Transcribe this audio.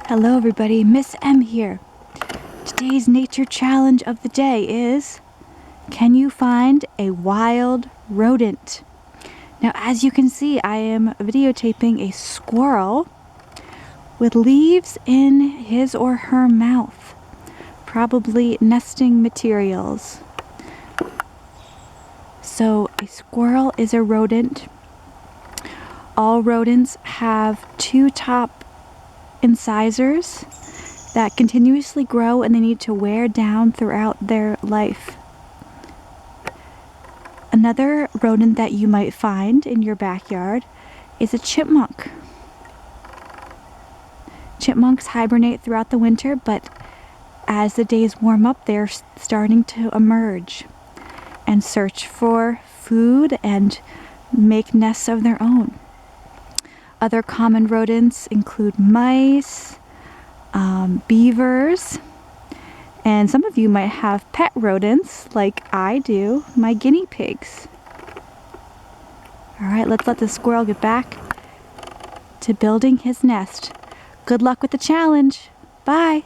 Hello everybody, Miss M here. Today's nature challenge of the day is, can you find a wild rodent? Now as you can see, I am videotaping a squirrel with leaves in his or her mouth, probably nesting materials. So a squirrel is a rodent. All rodents have two top incisors that continuously grow and they need to wear down throughout their life. Another rodent that you might find in your backyard is a chipmunk. Chipmunks hibernate throughout the winter, but as the days warm up, they're starting to emerge and search for food and make nests of their own. Other common rodents include mice, beavers, and some of you might have pet rodents like I do, my guinea pigs. Alright, let's let the squirrel get back to building his nest. Good luck with the challenge. Bye!